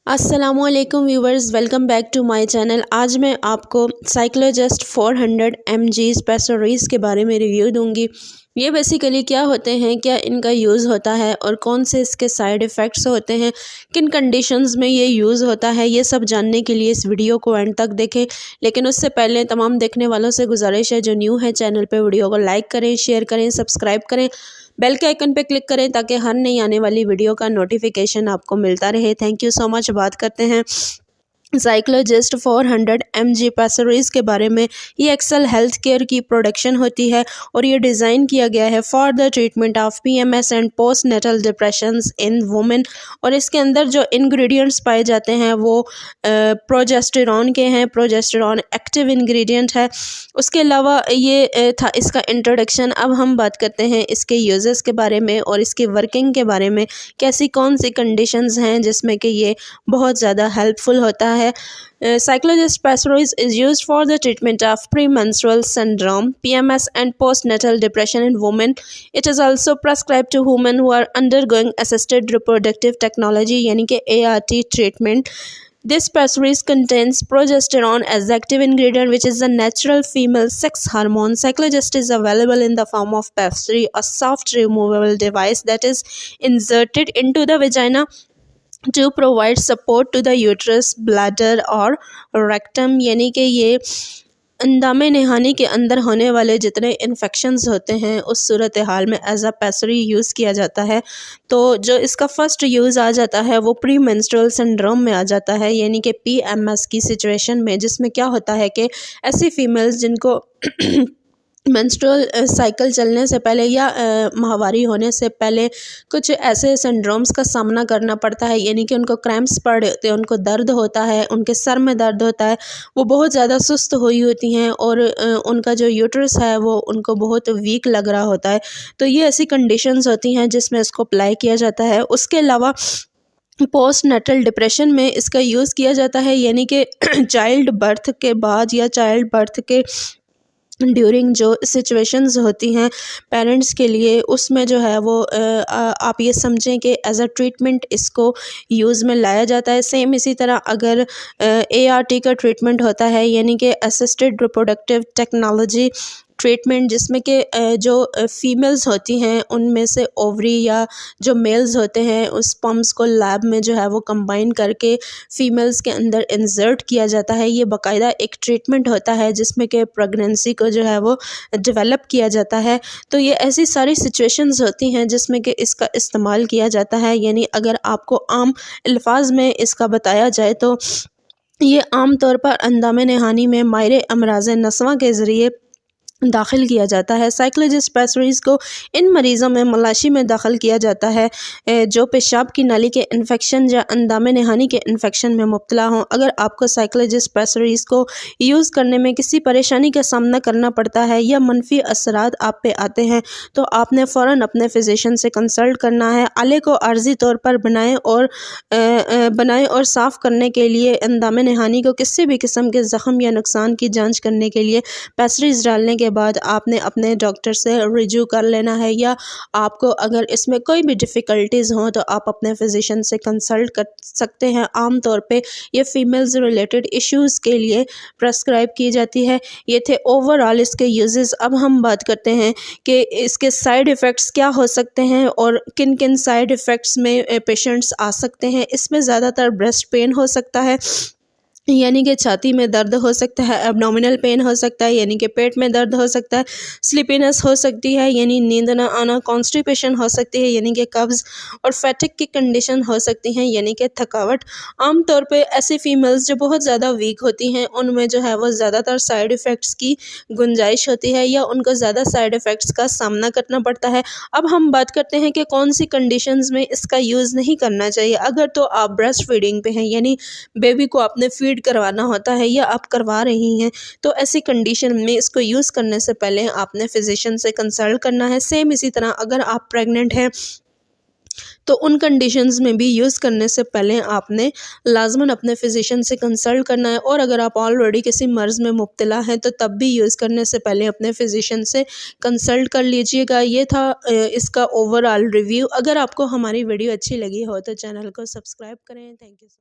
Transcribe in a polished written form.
अस्सलामुअलैकुम viewers, welcome back to my channel. आज मैं आपको साइक्लोजेस्ट 400 mg स्पेसरीज के बारे में रिव्यू दूंगी। ये बेसिकली क्या होते हैं, क्या इनका यूज़ होता है और कौन से इसके साइड इफ़ेक्ट्स होते हैं, किन कंडीशंस में ये यूज़ होता है, ये सब जानने के लिए इस वीडियो को एंड तक देखें। लेकिन उससे पहले तमाम देखने वालों से गुजारिश है, जो न्यू है चैनल पे, वीडियो को लाइक करें, शेयर करें, सब्सक्राइब करें, बेल के आइकन पे क्लिक करें ताकि हर नई आने वाली वीडियो का नोटिफिकेशन आपको मिलता रहे। Thank you so much. बात करते हैं साइक्लोजेस्ट 400 mg पैसरीज के बारे में। ये एक्सेल हेल्थ केयर की प्रोडक्शन होती है और ये डिज़ाइन किया गया है for the treatment of PMS and postnatal depressions in women. और इसके अंदर जो इंग्रेडिएंट्स पाए जाते हैं वो प्रोजेस्टेरॉन के हैं। प्रोजेस्टेरॉन एक्टिव इंग्रेडिएंट है। उसके अलावा ये था इसका इंट्रोडक्शन। अब हम बात करते हैं इसके यूजेस के बारे में और इसकी वर्किंग के बारे में, कैसी कौन सी कंडीशंस हैं जिसमें कि ये बहुत ज़्यादा हेल्पफुल होता है। Cyclogest Pessariz is used for the treatment of premenstrual syndrome, PMS, and postnatal depression in women. It is also prescribed to women who are undergoing assisted reproductive technology, यानी कि ART treatment. This pessariz contains progesterone as active ingredient, which is a natural female sex hormone. Cyclogest is available in the form of pessary, a soft removable device that is inserted into the vagina to provide support to the uterus, bladder और rectum। यानी कि ये अंदामे नहानी के अंदर होने वाले जितने infections होते हैं उस सूरत हाल में एज अ पैसरी यूज़ किया जाता है। तो जो इसका फर्स्ट यूज़ आ जाता है वो प्री मेंस्ट्रुअल सिंड्रोम में आ जाता है, यानी कि PMS की सिचुएशन में, जिसमें क्या होता है कि ऐसी फीमेल्स जिनको मेंस्ट्रुअल साइकिल चलने से पहले या माहवारी होने से पहले कुछ ऐसे सिंड्रोम्स का सामना करना पड़ता है, यानी कि उनको क्रैम्प्स पड़ते हैं, उनको दर्द होता है, उनके सर में दर्द होता है, वो बहुत ज़्यादा सुस्त हुई होती हैं और उनका जो यूट्रस है वो उनको बहुत वीक लग रहा होता है। तो ये ऐसी कंडीशंस होती हैं जिसमें इसको अप्लाई किया जाता है। उसके अलावा पोस्ट नेटल डिप्रेशन में इसका यूज़ किया जाता है, यानी कि चाइल्ड बर्थ के बाद या चाइल्ड बर्थ के ड्यूरिंग जो सिचुएशंस होती हैं पेरेंट्स के लिए, उसमें जो है वो आप ये समझें कि एज अ ट्रीटमेंट इसको यूज़ में लाया जाता है। सेम इसी तरह अगर ART का ट्रीटमेंट होता है, यानी कि असिस्टेड रिप्रोडक्टिव टेक्नोलॉजी ट्रीटमेंट, जिसमें कि जो फीमेल्स होती हैं उनमें से ओवरी या जो मेल्स होते हैं उस स्पर्म्स को लैब में जो है वो कंबाइन करके फीमेल्स के अंदर इंसर्ट किया जाता है। ये बाकायदा एक ट्रीटमेंट होता है जिसमें कि प्रेगनेंसी को जो है वो डेवलप किया जाता है। तो ये ऐसी सारी सिचुएशंस होती हैं जिसमें कि इसका इस्तेमाल किया जाता है। यानी अगर आपको आम अल्फाज में इसका बताया जाए तो ये आम तौर पर अंदामे नहानी में माहिर अमराज़ नस्वां के ज़रिए दाखिल किया जाता है। साइक्लोजेस्ट पैसरीज को इन मरीज़ों में मलाशी में दाखिल किया जाता है जो पेशाब की नाली के इन्फेक्शन या अंदामे नहानी के इन्फेक्शन में मुब्तला हों। अगर आपको साइक्लोजेस्ट पैसरीज को यूज़ करने में किसी परेशानी का सामना करना पड़ता है या मनफी असरात आप पे आते हैं तो आपने फ़ौरन अपने फिजिशियन से कंसल्ट करना है। आले को आर्जी तौर पर बनाएं और साफ़ करने के लिए अंदामे नहानी को किसी भी किस्म के ज़ख़म या नुकसान की जाँच करने के लिए पैसरीज डालने के बाद आपने अपने डॉक्टर से रिव्यू कर लेना है, या आपको अगर इसमें कोई भी डिफ़िकल्टीज़ हों तो आप अपने फिजिशियन से कंसल्ट कर सकते हैं। आम तौर पे ये फीमेल्स रिलेटेड इश्यूज़ के लिए प्रेस्क्राइब की जाती है। ये थे ओवरऑल इसके यूजेस। अब हम बात करते हैं कि इसके साइड इफ़ेक्ट्स क्या हो सकते हैं और किन किन साइड इफ़ेक्ट्स में पेशेंट्स आ सकते हैं। इसमें ज़्यादातर ब्रेस्ट पेन हो सकता है, यानी कि छाती में दर्द हो सकता है, एब्डोमिनल पेन हो सकता है, यानी कि पेट में दर्द हो सकता है, स्लीपीनेस हो सकती है, यानी नींद ना आना, कॉन्स्टिपेशन हो सकती है, यानी कि कब्ज़, और फैटिक की कंडीशन हो सकती हैं, यानी कि थकावट। आम तौर पे ऐसी फीमेल्स जो बहुत ज़्यादा वीक होती हैं उनमें जो है वो ज़्यादातर साइड इफ़ेक्ट्स की गुंजाइश होती है या उनको ज़्यादा साइड इफ़ेक्ट्स का सामना करना पड़ता है। अब हम बात करते हैं कि कौन सी कंडीशंस में इसका यूज़ नहीं करना चाहिए। अगर तो आप ब्रेस्ट फीडिंग पे हैं, यानी बेबी को आपने फीड करवाना होता है या आप करवा रही हैं, तो ऐसी कंडीशन में इसको यूज़ करने से पहले आपने फिजिशियन से कंसल्ट करना है। सेम इसी तरह अगर आप प्रेग्नेंट हैं तो उन कंडीशंस में भी यूज़ करने से पहले आपने लाजमन अपने फिजिशियन से कंसल्ट करना है। और अगर आप ऑलरेडी किसी मर्ज़ में मुब्तला हैं तो तब भी यूज़ करने से पहले अपने फिजिशियन से कंसल्ट कर लीजिएगा। ये था इसका ओवरऑल रिव्यू। अगर आपको हमारी वीडियो अच्छी लगी हो तो चैनल को सब्सक्राइब करें। Thank you.